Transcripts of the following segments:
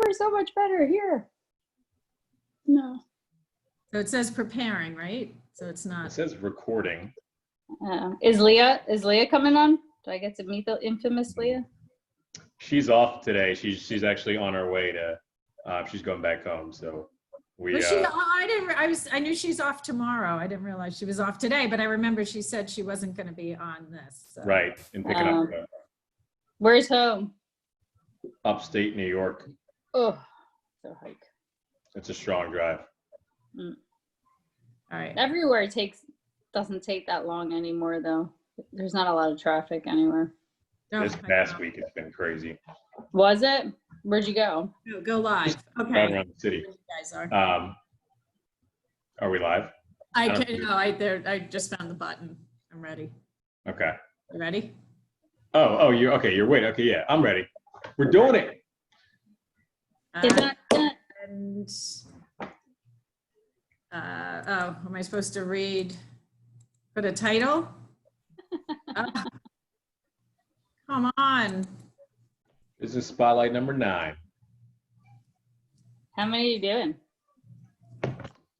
we're so much better here. No. So it says preparing, right? So it's It not. says recording. Is Leah coming on? Do I get to meet the infamous Leah? She's off today. She's actually on her way to. She's going back home. So we. Was she? I knew she's off tomorrow. I didn't realize she was off today, but I remember she said she wasn't going to be on this. So. Right, and picking up Where's home? upstate New York. Oh, so hike. It's a strong drive. All right. Everywhere doesn't take that long anymore though. There's not a lot of traffic anywhere. This past week it's been crazy. Was it? Where'd you go? Go live. Okay. Driving around the city. You guys are. Are we live? I just found the button. I'm ready. Okay. You ready? Oh, you're okay. You're waiting. Okay, yeah, I'm ready. We're doing it. And am I supposed to put a title? Come on. This is spotlight number 9. How many are you doing?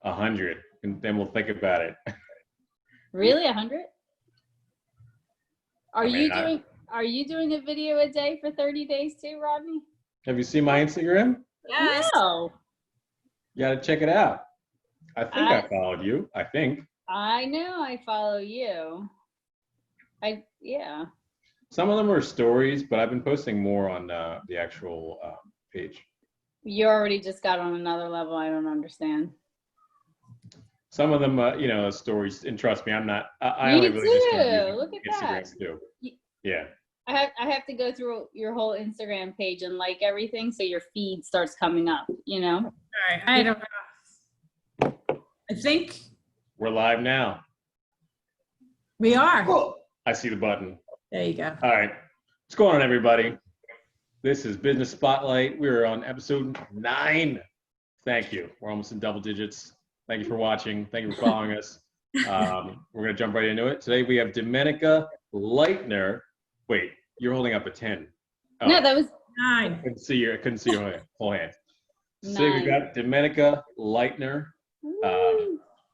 100, and then we'll think about it. Really, 100? Are you doing a video a day for 30 days too, Rodney? Have you seen my Instagram? Yes. No. You gotta check it out. I think I followed you. I think. I know I follow you. Yeah. Some of them are stories, but I've been posting more on the actual page. You already just got on another level. I don't understand. Some of them, stories. And trust me, I'm not. I only really just start using Look at Instagram that. too. Yeah. I have to go through your whole Instagram page and like everything, so your feed starts coming up. You know. All right. I don't know. I think We're live now. we are. I see the button. There you go. All right. What's going on, everybody? This is Business Spotlight. We're on episode 9. Thank you. We're almost in double digits. Thank you for watching. Thank you for following us. We're going to jump right into it. Today we have Domenica Leitner. Wait, you're holding up a 10. Oh, No, that was 9. I couldn't see your whole hand. Today we've 9. got Domenica Leitner.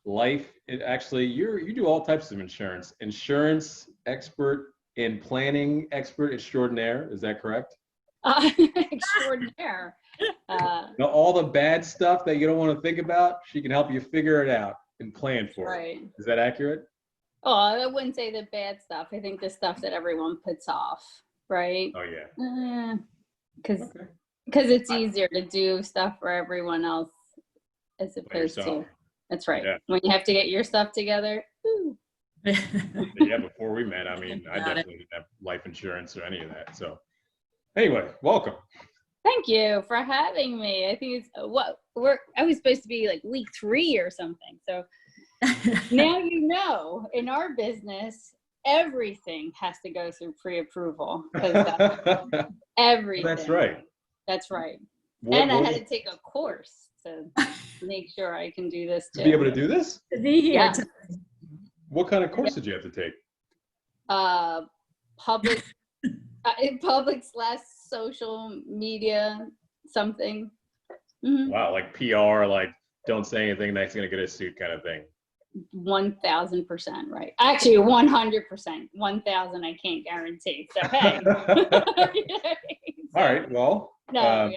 You do all types of insurance expert and planning expert extraordinaire. Is that correct? Extraordinaire. Now, all the bad stuff that you don't want to think about, she can help you figure it out and plan for Right. it. Is that accurate? Oh, I wouldn't say the bad stuff. I think the stuff that everyone puts off, right? Oh yeah. Because Okay. it's easier to do stuff for everyone else as opposed to. yourself. That's right. Yeah. When you have to get your stuff together. Ooh. Yeah, before we met, I definitely didn't have life insurance or any of that. So anyway, welcome. Thank you for having me. I think it's I was supposed to be like week 3 or something. So now you know, in our business, everything has to go through pre-approval. Everything. That's right. That's right. I had to take a course to make sure I can do this too. to be able to do this? To be here. Yeah. What kind of course did you have to take? Public/social media something. Mm-hmm. Wow, like PR, like don't say anything that's gonna get a suit kind of thing. 1000% right. Actually 100%. 1000 I can't guarantee. So hey. All right. Well, No,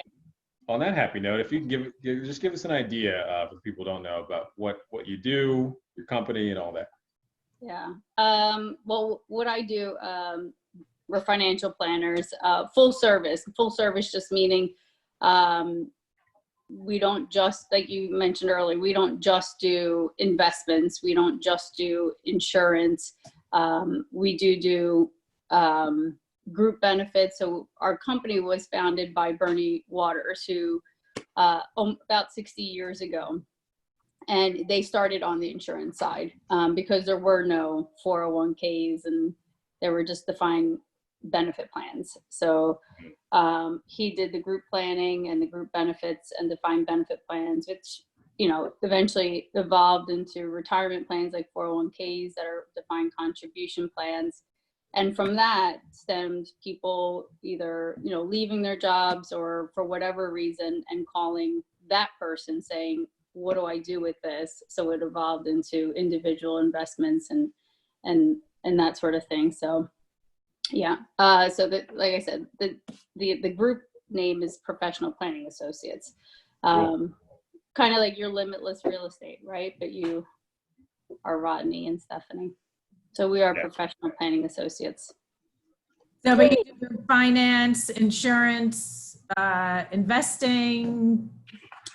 on that happy note, if you can give us an idea for people who don't know about what you do, your company, and all that. Yeah. Well, what I do, we're financial planners, full service just meaning we don't just, like you mentioned earlier, we don't just do investments. We don't just do insurance. We do group benefits. So our company was founded by Bernie Waters, who about 60 years ago. And they started on the insurance side because there were no 401ks and there were just defined benefit plans. So he did the group planning and the group benefits and defined benefit plans, which, eventually evolved into retirement plans like 401ks that are defined contribution plans. And from that stemmed people either, you know, leaving their jobs or for whatever reason and calling that person saying, what do I do with this? So it evolved into individual investments and that sort of thing. So yeah. So that, like I said, the group name is Professional Planning Associates. Kind of like your Limitless Real Estate, right? But you are Rodney and Stephanie. So we are Professional Planning Associates. So, but you do finance, insurance, investing.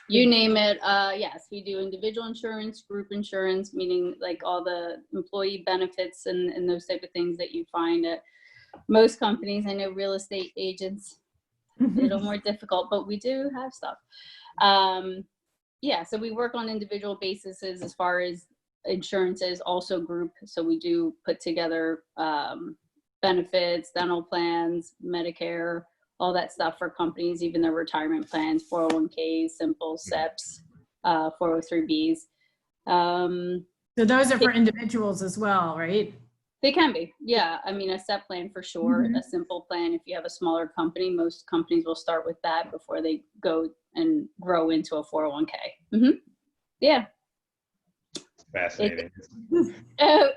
You name it. Yes, we do individual insurance, group insurance, meaning like all the employee benefits and those type of things that you find at most companies. I know real estate agents, a little more difficult, but we do have stuff. Yeah, so we work on individual basis as far as insurances, also group. So we do put together benefits, dental plans, Medicare, all that stuff for companies, even their retirement plans, 401ks, simple SEPs, 403bs. So those are for individuals as well, right? They can be, yeah. I mean, a SEP plan for sure, a simple plan. If you have a smaller company, most companies will start with that before they go and grow into a 401k. Yeah. Fascinating.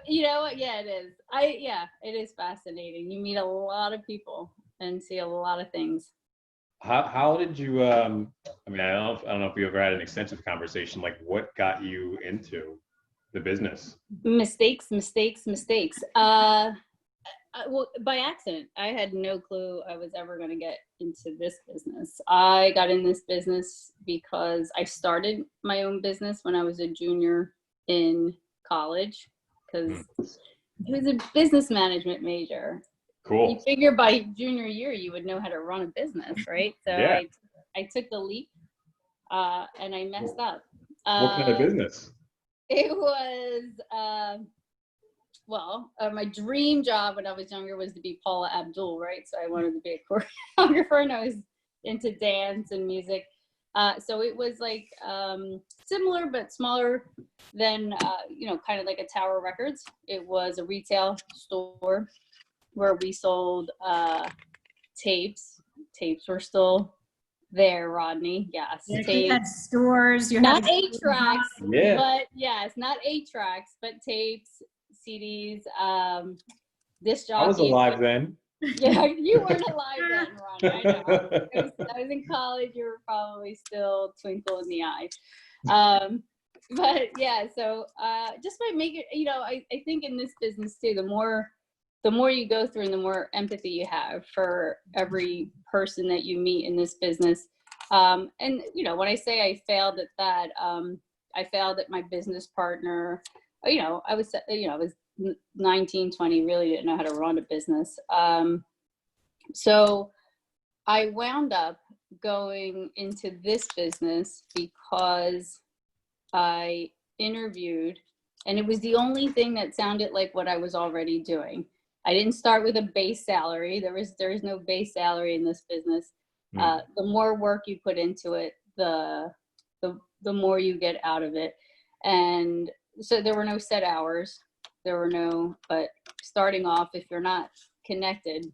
You know what? Yeah, it is. It is fascinating. You meet a lot of people and see a lot of things. How did you? I mean, I don't know if you ever had an extensive conversation. Like, what got you into the business? Mistakes. Well, by accident. I had no clue I was ever going to get into this business. I got in this business because I started my own business when I was a junior in college, because it was a business management major. Cool. You figure by junior year you would know how to run a business, right? So Yeah. I took the leap and I messed up. What kind of business? It was my dream job when I was younger was to be Paula Abdul, right? So I wanted to be a choreographer, and I was into dance and music. So it was like similar but smaller than, kind of like a Tower Records. It was a retail store where we sold tapes. Tapes were still there, Rodney. Yes. Yeah, tapes. you had stores. You not had 8-tracks, yeah. but yes, not 8-tracks, but tapes, CDs, disc jockeys. I was alive then. Yeah, you weren't alive then, Ronnie. I know. I was in college. You were probably still twinkle in the eye. But yeah, so just by making, I think in this business too, the more you go through and the more empathy you have for every person that you meet in this business. And, when I say I failed at that, I failed at my business partner. I was 19, 20, really didn't know how to run a business. So I wound up going into this business because I interviewed, and it was the only thing that sounded like what I was already doing. I didn't start with a base salary. There is no base salary in this business. The more work you put into it, the more you get out of it. And so there were no set hours. But starting off, if you're not connected,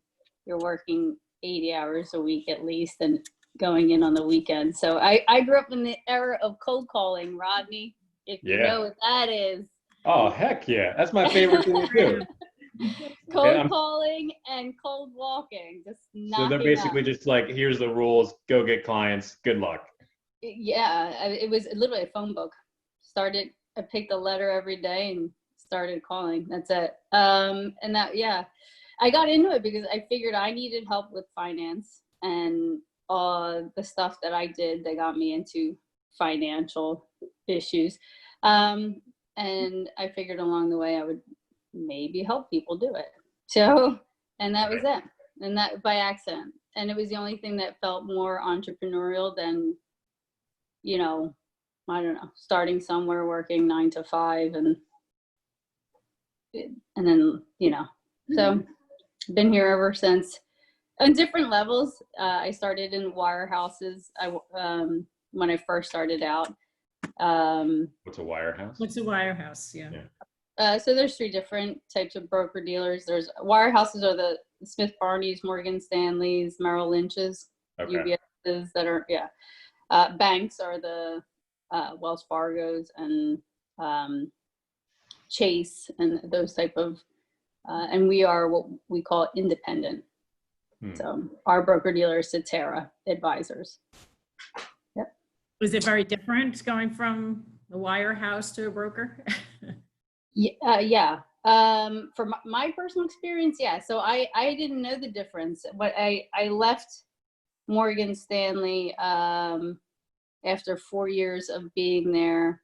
you're working 80 hours a week at least and going in on the weekend. So I grew up in the era of cold calling, Rodney, if you know what that is. Oh, heck yeah. That's my favorite thing to do. Cold calling and cold walking. So they're basically just like, here's the rules, go get clients, good luck. Yeah, it was literally a phone book. I picked a letter every day and started calling. That's it. And that, I got into it because I figured I needed help with finance, and the stuff that I did, they got me into financial issues. And I figured along the way I would maybe help people do it. So, and that was it. And that by accident. And it was the only thing that felt more entrepreneurial than, I don't know, starting somewhere, working 9 to 5 and then, so been here ever since on different levels. I started in wirehouses. When I first started out. What's a wirehouse? What's a wirehouse? Yeah. So there's three different types of broker dealers. There's wirehouses are the Smith Barneys, Morgan Stanleys, Merrill Lynch's, Okay. UBS's that are, yeah. Banks are the Wells Fargo's and Chase and those type of, and we are what we call independent. So our broker dealer is Cetera Advisors. Yep. Was it very different going from the wirehouse to a broker? Yeah. From my personal experience, yeah. So I didn't know the difference, but I left Morgan Stanley after 4 years of being there.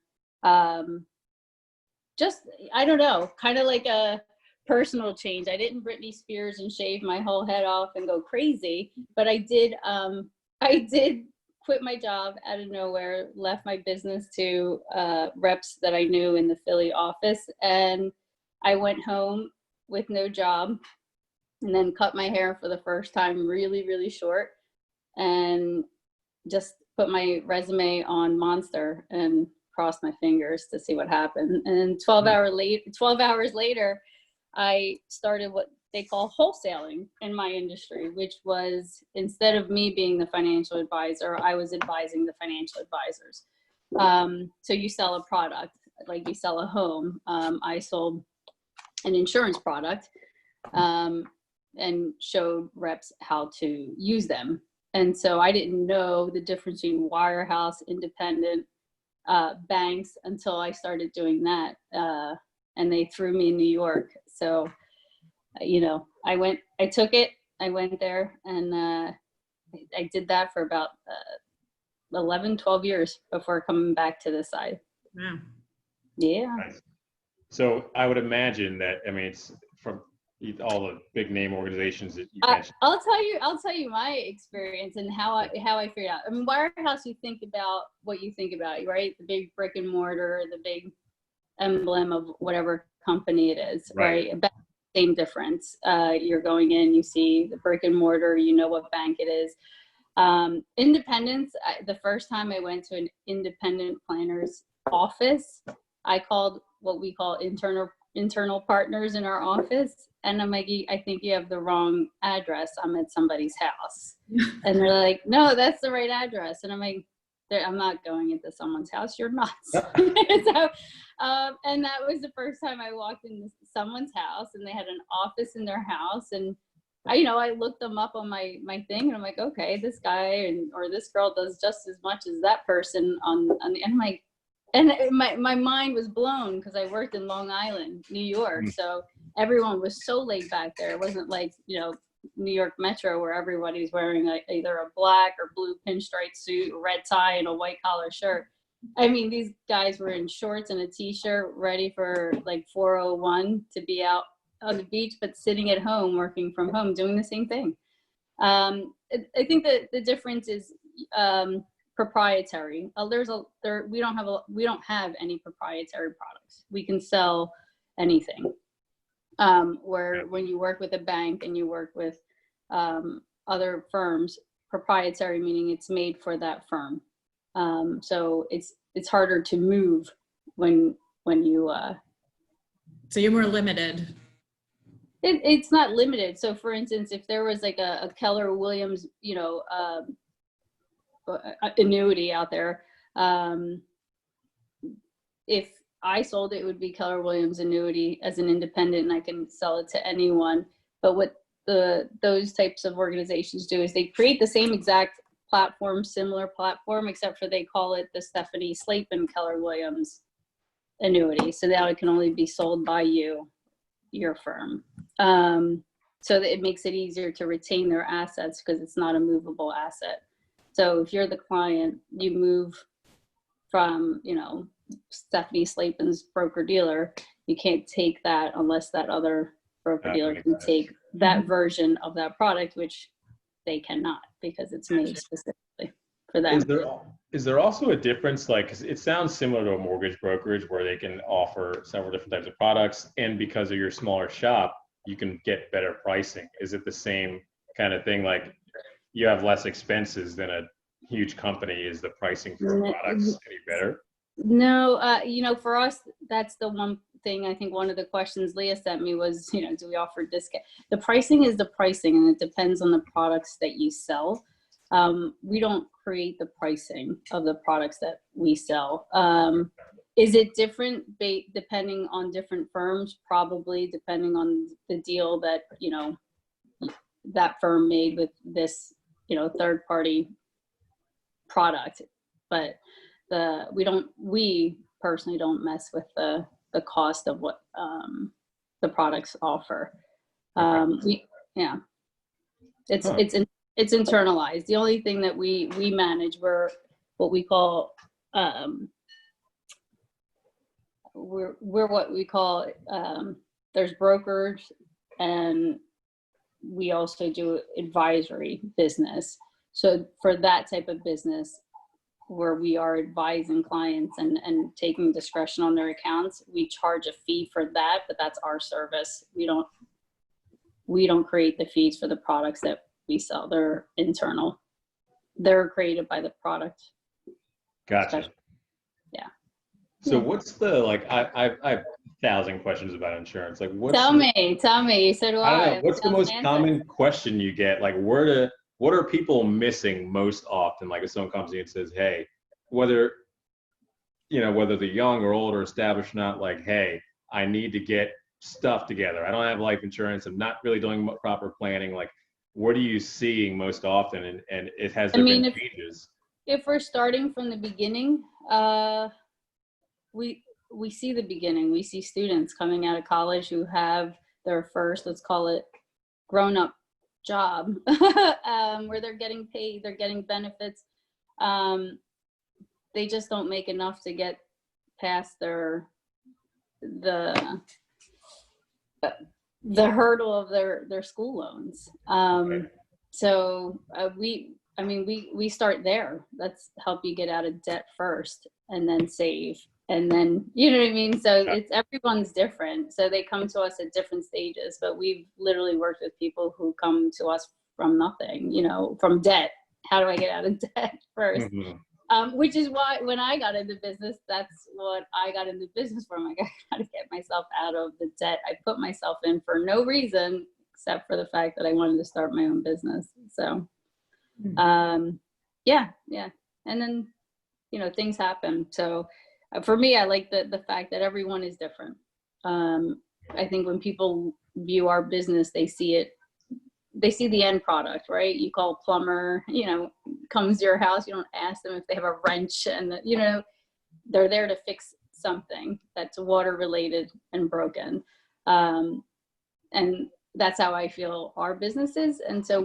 Just, I don't know, kind of like a personal change. I didn't Britney Spears and shave my whole head off and go crazy, but I did quit my job out of nowhere, left my business to reps that I knew in the Philly office, and I went home with no job and then cut my hair for the first time really, really short and just put my resume on Monster and crossed my fingers to see what happened. And then 12 hours later, I started what they call wholesaling in my industry, which was, instead of me being the financial advisor, I was advising the financial advisors. So you sell a product, like you sell a home. I sold an insurance product and showed reps how to use them. And so I didn't know the difference between wirehouse, independent, banks until I started doing that. And they threw me in New York. So, I took it, I went there, and I did that for about 11, 12 years before coming back to this side. Wow. Yeah. Nice. So I would imagine that, I mean, it's from all the big name organizations that you mentioned. I'll tell you my experience and how I figured out. I mean, wirehouse, you think about what you think about, right? The big brick and mortar, the big emblem of whatever company it is, right? About the same difference. You're going in, you see the brick and mortar, you know what bank it is. Independence, the first time I went to an independent planner's office, I called what we call internal partners in our office. And I'm like, I think you have the wrong address. I'm at somebody's house. And they're like, no, that's the right address. And I'm like, I'm not going into someone's house. You're nuts. So, and that was the first time I walked into someone's house, and they had an office in their house. And I looked them up on my thing, and I'm like, okay, this guy or this girl does just as much as that person on the, and I'm like, and my mind was blown because I worked in Long Island, New York. So everyone was so laid back there. It wasn't like, New York Metro where everybody's wearing either a black or blue pinstripe suit, red tie, and a white collar shirt. I mean, these guys were in shorts and a t-shirt, ready for like 4:01 to be out on the beach, but sitting at home, working from home, doing the same thing. I think that the difference is proprietary. We don't have any proprietary products. We can sell anything. Where when you work with a bank and you work with other firms, proprietary meaning it's made for that firm. So it's harder to move when you. So you're more limited. It's not limited. So for instance, if there was like a Keller Williams, annuity out there, if I sold it, it would be Keller Williams annuity as an independent, and I can sell it to anyone. But what those types of organizations do is they create the same exact platform, similar platform, except for they call it the Stephanie Slapin Keller Williams annuity. So now it can only be sold by your firm. So that it makes it easier to retain their assets because it's not a movable asset. So if you're the client, you move from, Stephanie Slapin's broker dealer, you can't take that unless that other broker dealer can take that version of that product, which they cannot because it's made specifically for them. Is there also a difference, like, 'cause it sounds similar to a mortgage brokerage where they can offer several different types of products, and because of your smaller shop, you can get better pricing? Is it the same kind of thing? Like, you have less expenses than a huge company. Is the pricing for products any better? No, for us, that's the one thing, I think one of the questions Leah sent me was, do we offer discount? The pricing is the pricing, and it depends on the products that you sell. We don't create the pricing of the products that we sell. Is it different depending on different firms? Probably, depending on the deal that, that firm made with this, third party product. But we personally don't mess with the cost of what the products offer. It's internalized. The only thing that we manage, we're what we call we're what we call there's brokers, and we also do advisory business. So for that type of business, where we are advising clients and taking discretion on their accounts, we charge a fee for that, but that's our service. We don't create the fees for the products that we sell. They're internal. They're created by the product. Gotcha. Yeah. So what's the, like, I have 1,000 questions about insurance. Like, Tell me. You said, well, I don't know. What's the most common question you get? Like, what are people missing most often? Like, if someone comes to you and says, hey, whether they're young or old or established or not, like, hey, I need to get stuff together. I don't have life insurance. I'm not really doing proper planning. Like, what are you seeing most often? And has there been changes? If we're starting from the beginning, we see the beginning. We see students coming out of college who have their first, let's call it, grown-up job, where they're getting paid, they're getting benefits. They just don't make enough to get past the hurdle of their school loans. So we start there. Let's help you get out of debt first, and then save, and then, you know what I mean? So it's, everyone's different. So they come to us at different stages, but we've literally worked with people who come to us from nothing, from debt. How do I get out of debt first? Mm-hmm. Which is why when I got into business, that's what I got into business for. I'm like, I gotta get myself out of the debt I put myself in for no reason, except for the fact that I wanted to start my own business. So, yeah. And then, things happen. So for me, I like the fact that everyone is different. I think when people view our business, they see the end product, right? You call a plumber, comes to your house, you don't ask them if they have a wrench, and they're there to fix something that's water related and broken. And that's how I feel our business is. And so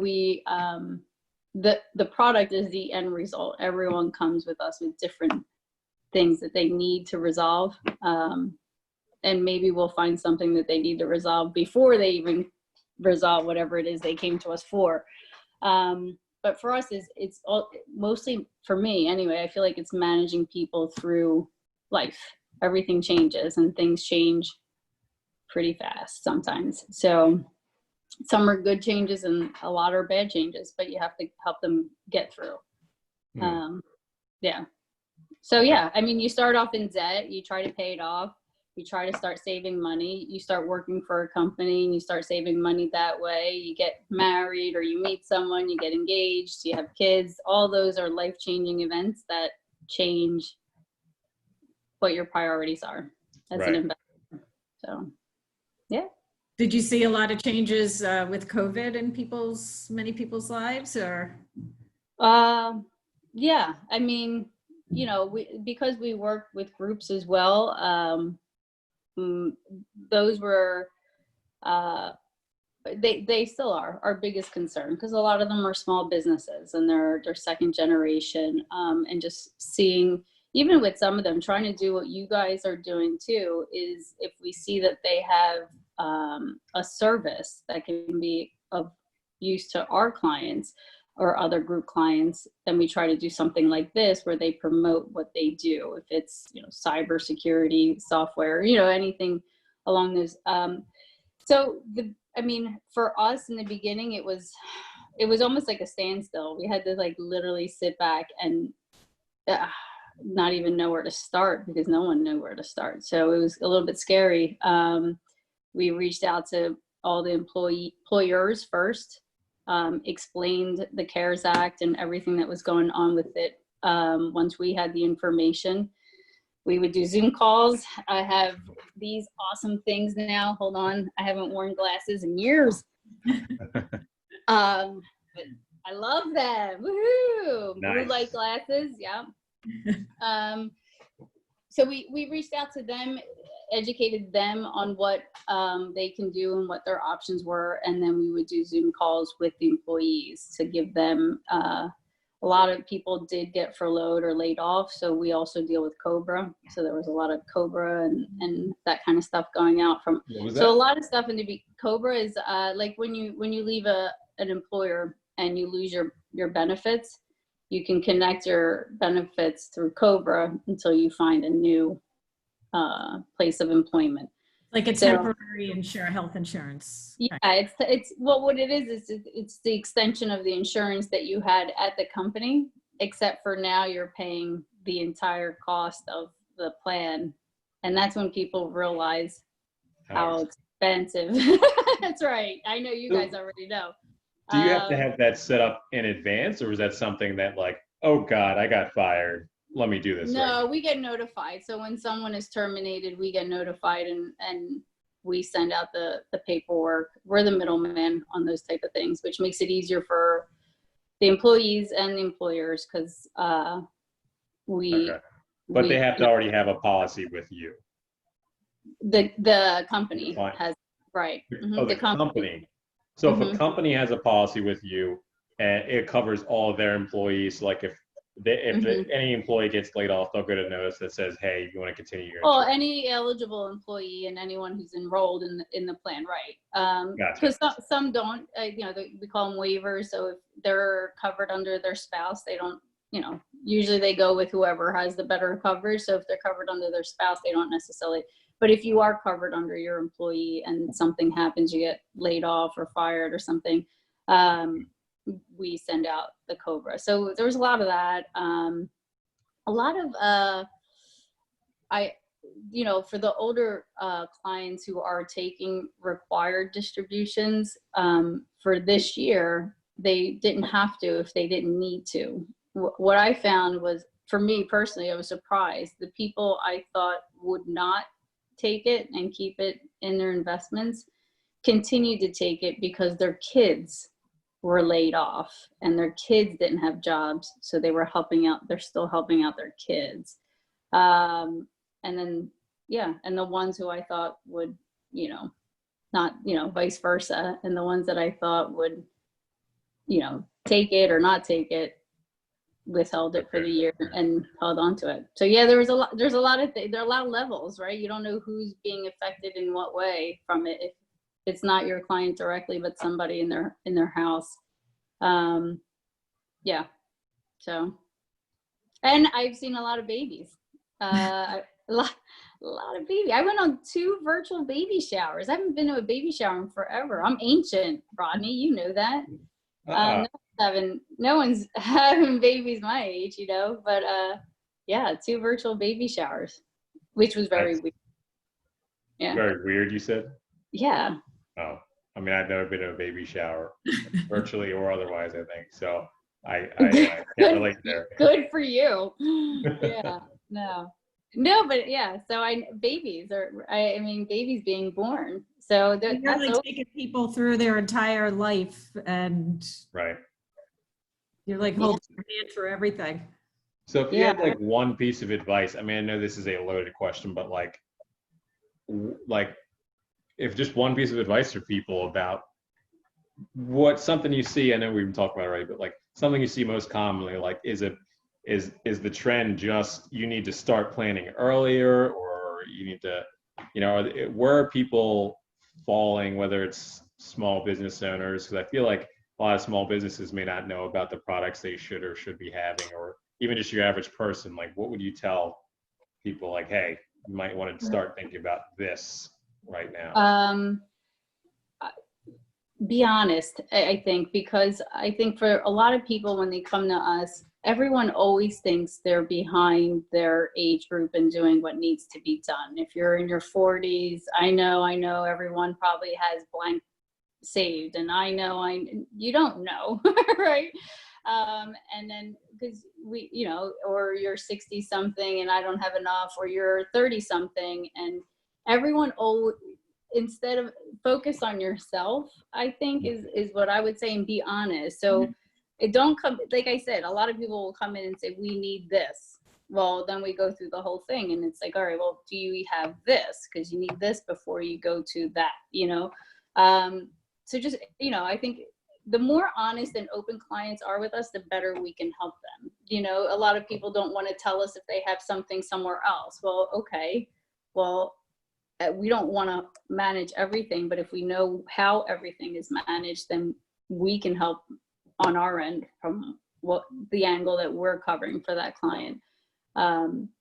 the product is the end result. Everyone comes with us with different things that they need to resolve. And maybe we'll find something that they need to resolve before they even resolve whatever it is they came to us for. But for us, it's all, mostly for me anyway, I feel like it's managing people through life. Everything changes, and things change pretty fast sometimes. So some are good changes and a lot are bad changes, but you have to help them get through. Yeah. So yeah, you start off in debt, you try to pay it off, you try to start saving money, you start working for a company and you start saving money that way, you get married or you meet someone, you get engaged, you have kids. All those are life-changing events that change what your priorities are as an investor. So, yeah. Did you see a lot of changes with COVID in many people's lives, or? Yeah, because we work with groups as well, those were, they still are our biggest concern, because a lot of them are small businesses and they're second generation, and just seeing, even with some of them, trying to do what you guys are doing too, is if we see that they have a service that can be of use to our clients or other group clients, then we try to do something like this where they promote what they do. If it's, cybersecurity software, anything along those. So for us in the beginning, it was almost like a standstill. We had to literally sit back and not even know where to start because no one knew where to start. So it was a little bit scary. We reached out to all the employers first, explained the CARES Act and everything that was going on with it. Once we had the information, we would do Zoom calls. I have these awesome things now. Hold on. I haven't worn glasses in years. But I love them. Woohoo! Nice. Blue light glasses. Yeah. So we reached out to them, educated them on what they can do and what their options were. And then we would do Zoom calls with the employees to give them, a lot of people did get furloughed or laid off. So we also deal with COBRA. So there was a lot of COBRA and that kind of stuff going out from. What was So that? a lot of stuff in the COBRA is like when you leave an employer and you lose your benefits, you can connect your benefits through COBRA until you find a new place of employment. Like a So- temporary health insurance. Yeah, it's what it is it's the extension of the insurance that you had at the company, except for now you're paying the entire cost of the plan. And that's when people realize how expensive. That's right. I know you guys already know. Do you have to have that set up in advance, or is that something that like, oh God, I got fired, let me do this? No, we get notified. So when someone is terminated, we get notified and we send out the paperwork. We're the middleman on those type of things, which makes it easier for the employees and the employers because Okay. But they have to already have a policy with you. The company Fine. has, right. Oh, the company. So if a company has a policy with you and it covers all of their employees, like if any employee gets laid off, they'll get a notice that says, hey, you want to continue your Well, insurance. any eligible employee and anyone who's enrolled in the plan, right? Gotcha. Because some don't, we call them waivers. So if they're covered under their spouse, they don't, usually they go with whoever has the better coverage. So if they're covered under their spouse, they don't necessarily. But if you are covered under your employee and something happens, you get laid off or fired or something, we send out the COBRA. So there was a lot of that. A lot of, for the older clients who are taking required distributions for this year, they didn't have to if they didn't need to. What I found was, for me personally, I was surprised. The people I thought would not take it and keep it in their investments continued to take it because their kids were laid off and their kids didn't have jobs. So they were helping out, they're still helping out their kids. And then, and the ones who I thought would, not, vice versa. And the ones that I thought would, take it or not take it, withheld it for the year and held on to it. So yeah, there's a lot of there are a lot of levels, right? You don't know who's being affected in what way from it. If it's not your client directly, but somebody in their house. Yeah. So, and I've seen a lot of babies. A lot of baby. I went on 2 virtual baby showers. I haven't been to a baby shower in forever. I'm ancient, Rodney. You know that. No one's having babies my age, but 2 virtual baby showers, which was very weird. Yeah. Very weird, you said? Yeah. Oh, I mean, I've never been to a baby shower, virtually or otherwise, I think. So I can't relate there. Good for you. Yeah. No, but yeah. So babies being born. So You're really taking people through their entire life, and right. You're like holding your hand for everything. So if you had like one piece of advice, I mean, I know this is a loaded question, but like if just one piece of advice for people about something you see, I know we've been talking about it already, but like something you see most commonly, like is the trend just you need to start planning earlier, or you need to, where are people falling, whether it's small business owners? Because I feel like a lot of small businesses may not know about the products they should or should be having, or even just your average person. Like, what would you tell people? Like, hey, you might want to start thinking about this right now. Be honest, I think, because I think for a lot of people when they come to us, everyone always thinks they're behind their age group and doing what needs to be done. If you're in your 40s, I know everyone probably has blank saved, and you don't know, right? And then because we, or you're 60 something and I don't have enough, or you're 30 something, and everyone instead of focus on yourself, I think is what I would say, and be honest. So it don't come, like I said, a lot of people will come in and say, we need this. Well, then we go through the whole thing and it's like, all right, well, do you have this? Because you need this before you go to that, So just, I think the more honest and open clients are with us, the better we can help them. A lot of people don't want to tell us if they have something somewhere else. Well, okay. Well, we don't want to manage everything, but if we know how everything is managed, then we can help on our end from what the angle that we're covering for that client.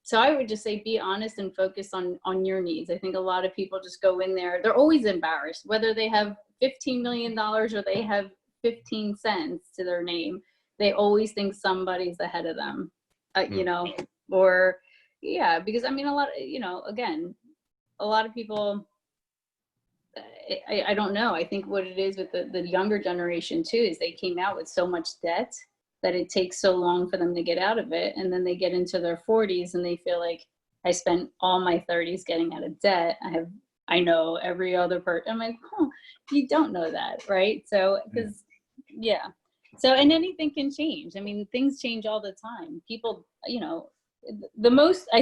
So I would just say, be honest and focus on your needs. I think a lot of people just go in there, they're always embarrassed, whether they have $15 million or they have 15 cents to their name. They always think somebody's ahead of them, or because I mean, a lot, again, a lot of people, I don't know. I think what it is with the younger generation too, is they came out with so much debt that it takes so long for them to get out of it. And then they get into their 40s and they feel like, I spent all my 30s getting out of debt. I know every other person. I'm like, you don't know that, right? So, because, So, and anything can change. I mean, things change all the time. People, I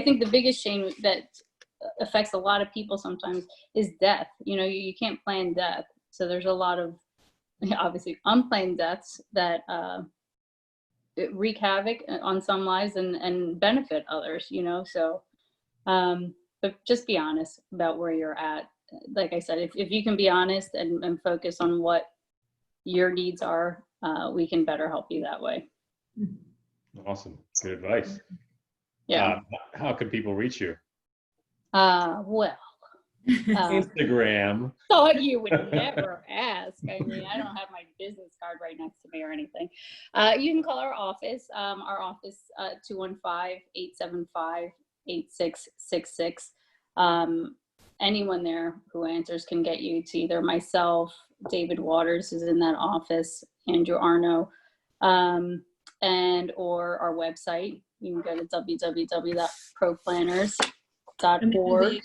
think the biggest change that affects a lot of people sometimes is death. You can't plan death. So there's a lot of, obviously, unplanned deaths that wreak havoc on some lives and benefit others, So, but just be honest about where you're at. Like I said, if you can be honest and focus on what your needs are, we can better help you that way. Awesome. Good advice. Yeah. How can people reach you? Instagram. Thought you would never ask. I mean, I don't have my business card right next to me or anything. You can call our office. Our office 215-875-8666. Anyone there who answers can get you to either myself, David Waters is in that office, Andrew Arno, and or our website. You can go to www.proplanners.org.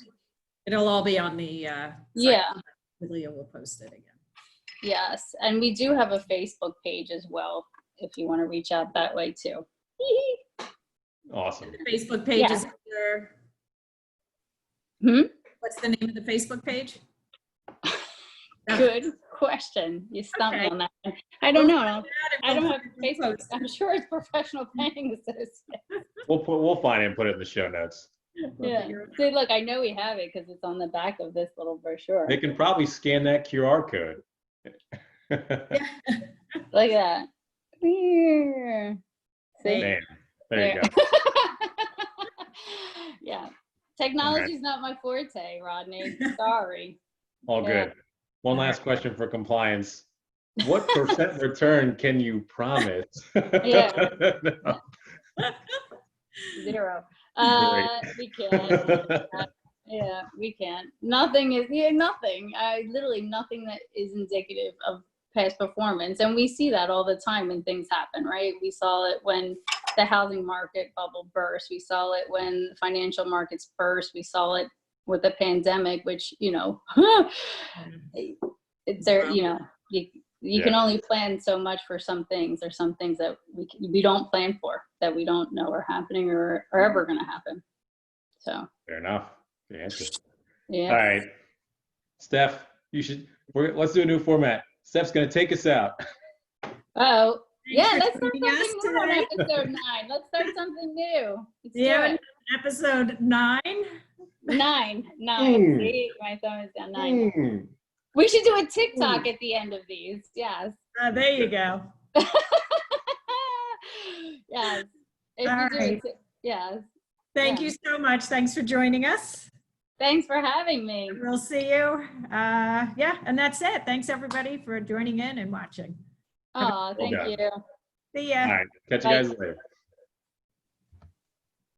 It'll all be on the yeah. Leah will post it again. Yes, and we do have a Facebook page as well if you want to reach out that way too. Awesome. The Facebook page is under. What's the name of the Facebook page? Good question. You stumped me on that one. I don't know. I don't have Facebook. I'm sure it's Professional Planning Associate. We'll find it and put it in the show notes. Yeah. See, look, I know we have it because it's on the back of this little brochure. They can probably scan that QR code. Like that. Here. See? Man, there you go. Yeah. Technology's not my forte, Rodney. Sorry. All good. One last question for compliance. What % return can you promise? Yeah. 0. We can't. Yeah, we can't. Nothing is, nothing. Literally nothing that is indicative of past performance. And we see that all the time when things happen, right? We saw it when the housing market bubble burst. We saw it when financial markets burst. We saw it with the pandemic, which, it's there, you can only plan so much for some things. There's some things that we don't plan for, that we don't know are happening or are ever going to happen. So fair enough. Good answer. Yeah. All right, Steph, let's do a new format. Steph's going to take us out. Oh, yeah. Let's start something new on episode 9. Let's start something new. Episode 9. 9. See, my thumb is down. 9. We should do a TikTok at the end of these. Yes. There you go. Yes. Yes. Thank you so much. Thanks for joining us. Thanks for having me. We'll see you. And that's it. Thanks everybody for joining in and watching. Oh, thank you. See ya. All right. Catch you guys later.